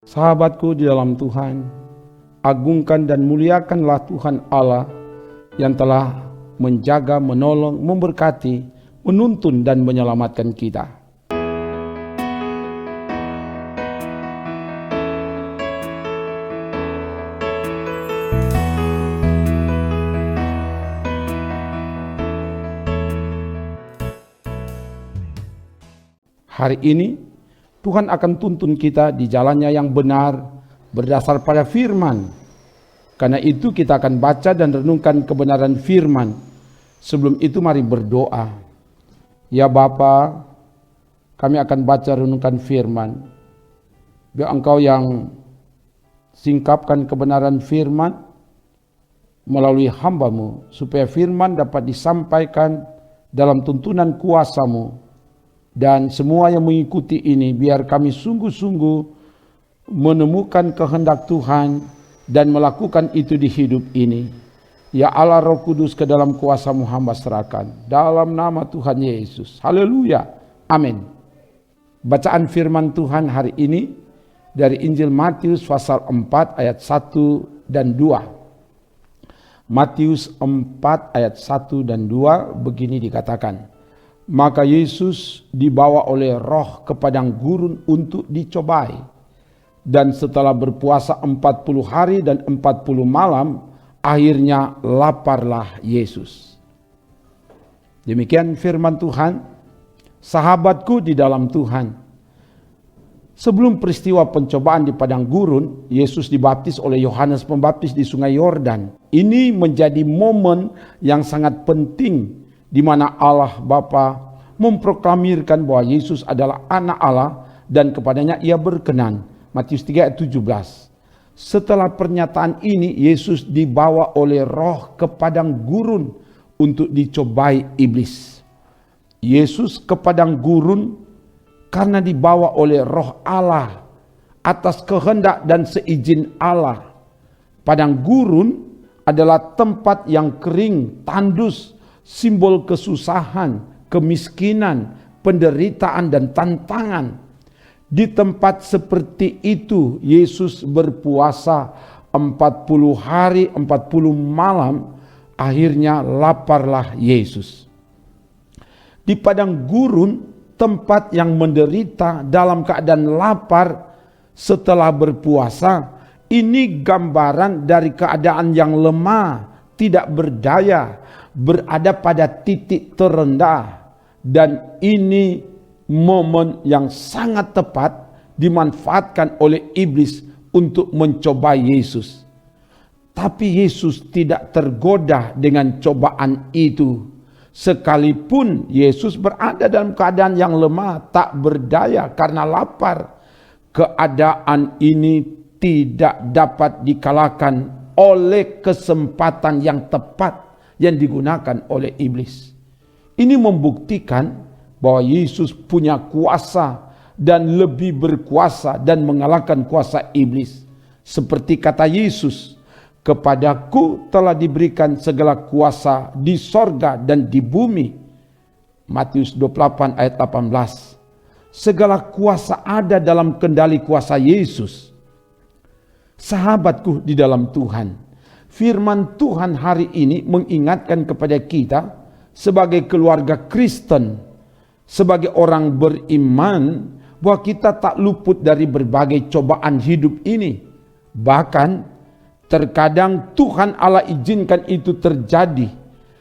Sahabatku di dalam Tuhan, agungkan dan muliakanlah Tuhan Allah yang telah menjaga, menolong, memberkati, menuntun dan menyelamatkan kita. Hari ini Tuhan akan tuntun kita di jalannya yang benar berdasar pada firman. Karena itu kita akan baca dan renungkan kebenaran firman. Sebelum itu mari berdoa. Ya Bapa, kami akan baca renungkan firman. Biar Engkau yang singkapkan kebenaran firman melalui hamba-Mu, supaya firman dapat disampaikan dalam tuntunan kuasa-Mu. Dan semua yang mengikuti ini, biar kami sungguh-sungguh menemukan kehendak Tuhan dan melakukan itu di hidup ini. Ya Allah, Roh Kudus, ke dalam kuasa-Mu hamba serahkan. Dalam nama Tuhan Yesus. Haleluya. Amin. Bacaan firman Tuhan hari ini dari Injil Matius pasal 4 ayat 1 dan 2. Matius 4 ayat 1 dan 2 begini dikatakan. Maka Yesus dibawa oleh Roh ke padang gurun untuk dicobai. Dan setelah berpuasa 40 hari dan 40 malam, akhirnya laparlah Yesus. Demikian firman Tuhan. Sahabatku di dalam Tuhan. Sebelum peristiwa pencobaan di padang gurun, Yesus dibaptis oleh Yohanes Pembaptis di Sungai Yordan. Ini menjadi momen yang sangat penting di mana Allah Bapa memproklamirkan bahwa Yesus adalah anak Allah dan kepadanya ia berkenan. Matius 3 ayat 17. Setelah pernyataan ini, Yesus dibawa oleh Roh ke padang gurun untuk dicobai iblis. Yesus ke padang gurun karena dibawa oleh Roh Allah atas kehendak dan seizin Allah. Padang gurun adalah tempat yang kering, tandus, simbol kesusahan, kemiskinan, penderitaan dan tantangan. Di tempat seperti itu Yesus berpuasa 40 hari 40 malam, akhirnya laparlah Yesus. Di padang gurun, tempat yang menderita dalam keadaan lapar setelah berpuasa, ini gambaran dari keadaan yang lemah, tidak berdaya, berada pada titik terendah. Dan ini momen yang sangat tepat dimanfaatkan oleh iblis untuk mencoba Yesus. Tapi Yesus tidak tergoda dengan cobaan itu. Sekalipun Yesus berada dalam keadaan yang lemah, tak berdaya karena lapar, keadaan ini tidak dapat dikalahkan oleh kesempatan yang tepat yang digunakan oleh iblis. Ini membuktikan bahwa Yesus punya kuasa dan lebih berkuasa dan mengalahkan kuasa iblis. Seperti kata Yesus, kepadaku telah diberikan segala kuasa di sorga dan di bumi. Matius 28 ayat 18. Segala kuasa ada dalam kendali kuasa Yesus. Sahabatku di dalam Tuhan, firman Tuhan hari ini mengingatkan kepada kita sebagai keluarga Kristen, sebagai orang beriman, bahwa kita tak luput dari berbagai cobaan hidup ini. Bahkan terkadang Tuhan Allah izinkan itu terjadi.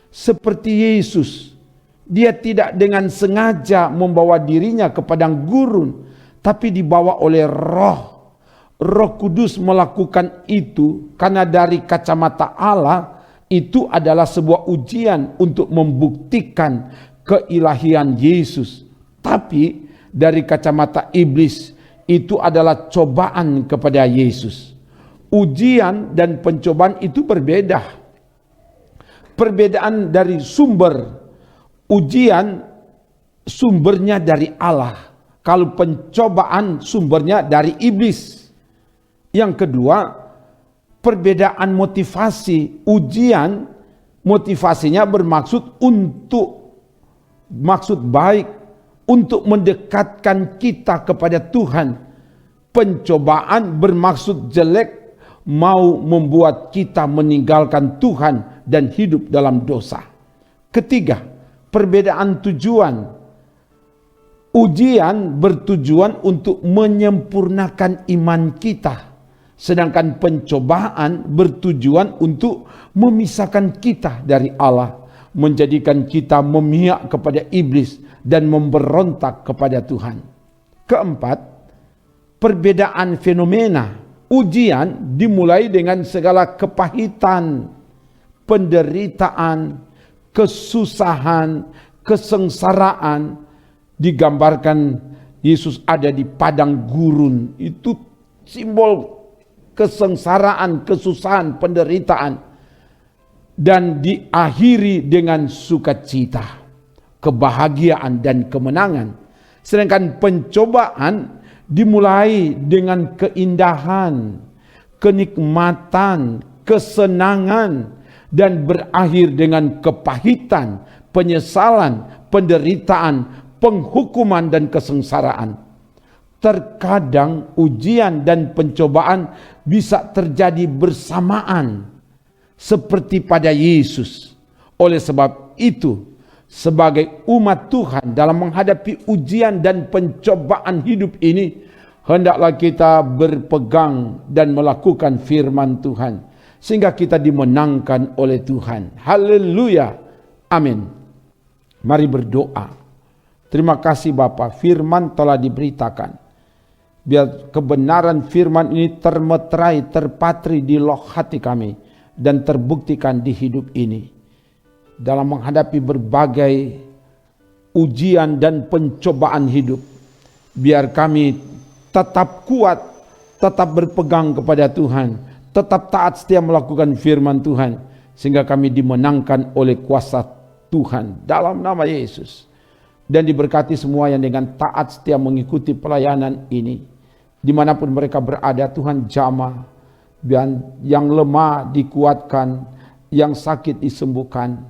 Seperti Yesus, dia tidak dengan sengaja membawa dirinya ke padang gurun, tapi dibawa oleh Roh Kudus melakukan itu karena dari kacamata Allah itu adalah sebuah ujian untuk membuktikan keilahian Yesus. Tapi dari kacamata iblis itu adalah cobaan kepada Yesus. Ujian dan pencobaan itu berbeda. Perbedaan dari sumber. Ujian sumbernya dari Allah. Kalau pencobaan sumbernya dari iblis. Yang kedua, perbedaan motivasi. Ujian motivasinya bermaksud untuk maksud baik, untuk mendekatkan kita kepada Tuhan. pencobaan bermaksud jelek, mau membuat kita meninggalkan Tuhan dan hidup dalam dosa. Ketiga, perbedaan tujuan. Ujian bertujuan untuk menyempurnakan iman kita, sedangkan pencobaan bertujuan untuk memisahkan kita dari Allah, menjadikan kita memihak kepada iblis dan memberontak kepada Tuhan. Keempat, perbedaan fenomena. Ujian dimulai dengan segala kepahitan, penderitaan, kesusahan, kesengsaraan. Digambarkan Yesus ada di padang gurun. Itu simbol kesengsaraan, kesusahan, penderitaan. Dan diakhiri dengan sukacita, kebahagiaan dan kemenangan. Sedangkan pencobaan dimulai dengan keindahan, kenikmatan, kesenangan, dan berakhir dengan kepahitan, penyesalan, penderitaan, penghukuman dan kesengsaraan. Terkadang ujian dan pencobaan bisa terjadi bersamaan seperti pada Yesus. Oleh sebab itu, sebagai umat Tuhan dalam menghadapi ujian dan pencobaan hidup ini, hendaklah kita berpegang dan melakukan firman Tuhan sehingga kita dimenangkan oleh Tuhan. Haleluya. Amin. Mari berdoa. Terima kasih Bapa, firman telah diberitakan. Biar kebenaran firman ini termeterai, terpatri di loh hati kami dan terbuktikan di hidup ini. Dalam menghadapi berbagai ujian dan pencobaan hidup, biar kami tetap kuat, tetap berpegang kepada Tuhan, tetap taat setia melakukan firman Tuhan, sehingga kami dimenangkan oleh kuasa Tuhan dalam nama Yesus. Dan diberkati semua yang dengan taat setia mengikuti pelayanan ini. Dimanapun mereka berada, Tuhan jamah. Yang lemah dikuatkan, yang sakit disembuhkan,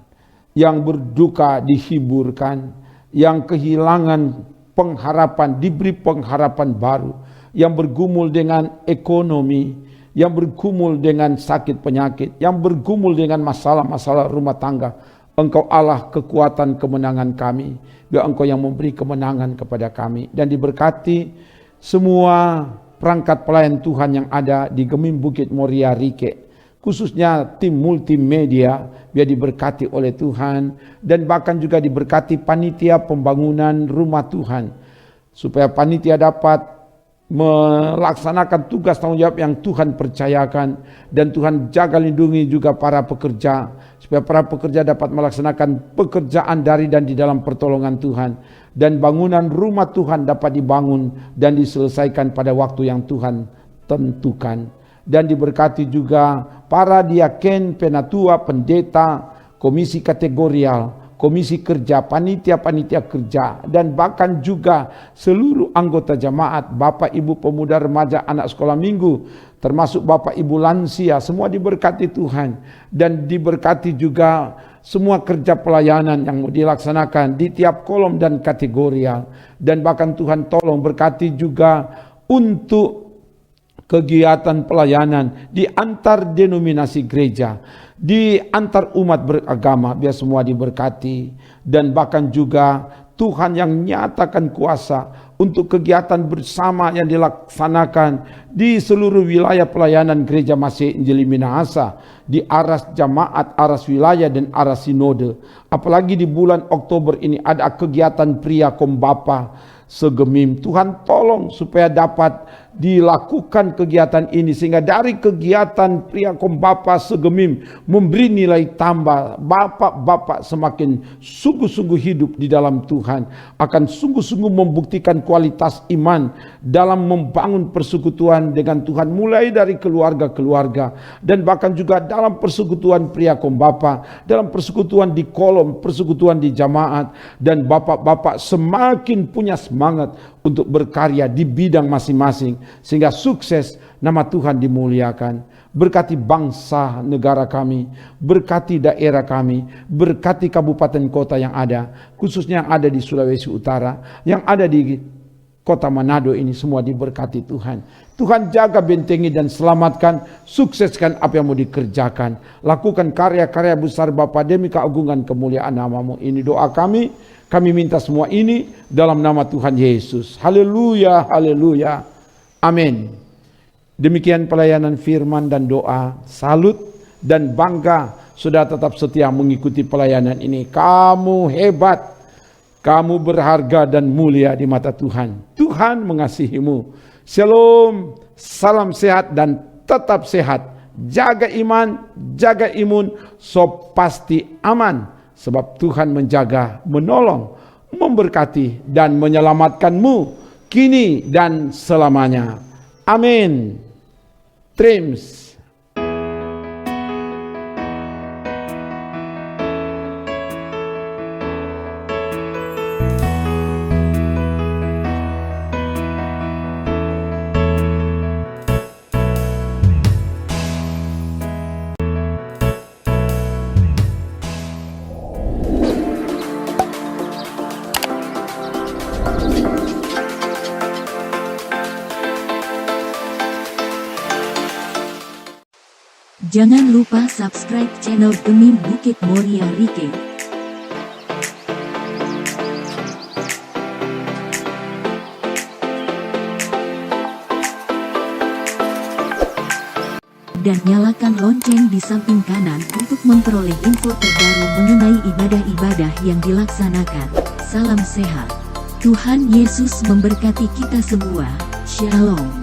yang berduka dihiburkan, yang kehilangan pengharapan diberi pengharapan baru, yang bergumul dengan ekonomi, yang bergumul dengan sakit penyakit, yang bergumul dengan masalah-masalah rumah tangga. Engkau Allah kekuatan kemenangan kami. Biar Engkau yang memberi kemenangan kepada kami. Dan diberkati semua perangkat pelayan Tuhan yang ada di Gemim Bukit Moria Rike. Khususnya tim multimedia, biar diberkati oleh Tuhan. Dan bahkan juga diberkati panitia pembangunan rumah Tuhan. Supaya panitia dapat melaksanakan tugas tanggung jawab yang Tuhan percayakan. Dan Tuhan jaga lindungi juga para pekerja, supaya para pekerja dapat melaksanakan pekerjaan dari dan di dalam pertolongan Tuhan. Dan bangunan rumah Tuhan dapat dibangun dan diselesaikan pada waktu yang Tuhan tentukan. Dan diberkati juga para diaken, penatua, pendeta, komisi kategorial, komisi kerja, panitia-panitia kerja, dan bahkan juga seluruh anggota jemaat, Bapak Ibu pemuda remaja anak sekolah minggu, termasuk Bapak Ibu lansia, semua diberkati Tuhan. Dan diberkati juga semua kerja pelayanan yang dilaksanakan di tiap kolom dan kategorial. Dan bahkan Tuhan tolong berkati juga untuk kegiatan pelayanan di antar denominasi gereja, di antar umat beragama, biar semua diberkati. Dan bahkan juga Tuhan yang nyatakan kuasa untuk kegiatan bersama yang dilaksanakan di seluruh wilayah pelayanan Gereja Masih Injili Minahasa, di aras jamaat, aras wilayah dan aras sinode. Apalagi di bulan Oktober ini ada kegiatan pria kombapa segemim. Tuhan tolong supaya dapat dilakukan kegiatan ini, sehingga dari kegiatan pria kombapa segemim memberi nilai tambah. Bapak-bapak semakin sungguh-sungguh hidup di dalam Tuhan, akan sungguh-sungguh membuktikan kualitas iman dalam membangun persekutuan dengan Tuhan, mulai dari keluarga-keluarga, dan bahkan juga dalam persekutuan pria kombapa, dalam persekutuan di kolom, persekutuan di jamaat. Dan bapak-bapak semakin punya semangat untuk berkarya di bidang masing-masing, sehingga sukses, nama Tuhan dimuliakan. Berkati bangsa negara kami, berkati daerah kami, berkati kabupaten kota yang ada, khususnya yang ada di Sulawesi Utara, yang ada di kota Manado ini semua diberkati Tuhan. Tuhan jaga, bentengi dan selamatkan, sukseskan apa yang mau dikerjakan. Lakukan karya-karya besar Bapa demi keagungan kemuliaan nama-Mu. Ini doa kami minta semua ini dalam nama Tuhan Yesus. Haleluya, haleluya. Amin. Demikian pelayanan firman dan doa. Salut dan bangga sudah tetap setia mengikuti pelayanan ini. Kamu hebat. Kamu berharga dan mulia di mata Tuhan. Tuhan mengasihimu. Shalom, salam sehat dan tetap sehat. Jaga iman, jaga imun, so pasti aman. Sebab Tuhan menjaga, menolong, memberkati dan menyelamatkanmu kini dan selamanya. Amin. Trims. Jangan lupa subscribe channel Demi Bukit Moria Rike. Dan nyalakan lonceng di samping kanan untuk memperoleh info terbaru mengenai ibadah-ibadah yang dilaksanakan. Salam sehat. Tuhan Yesus memberkati kita semua. Shalom.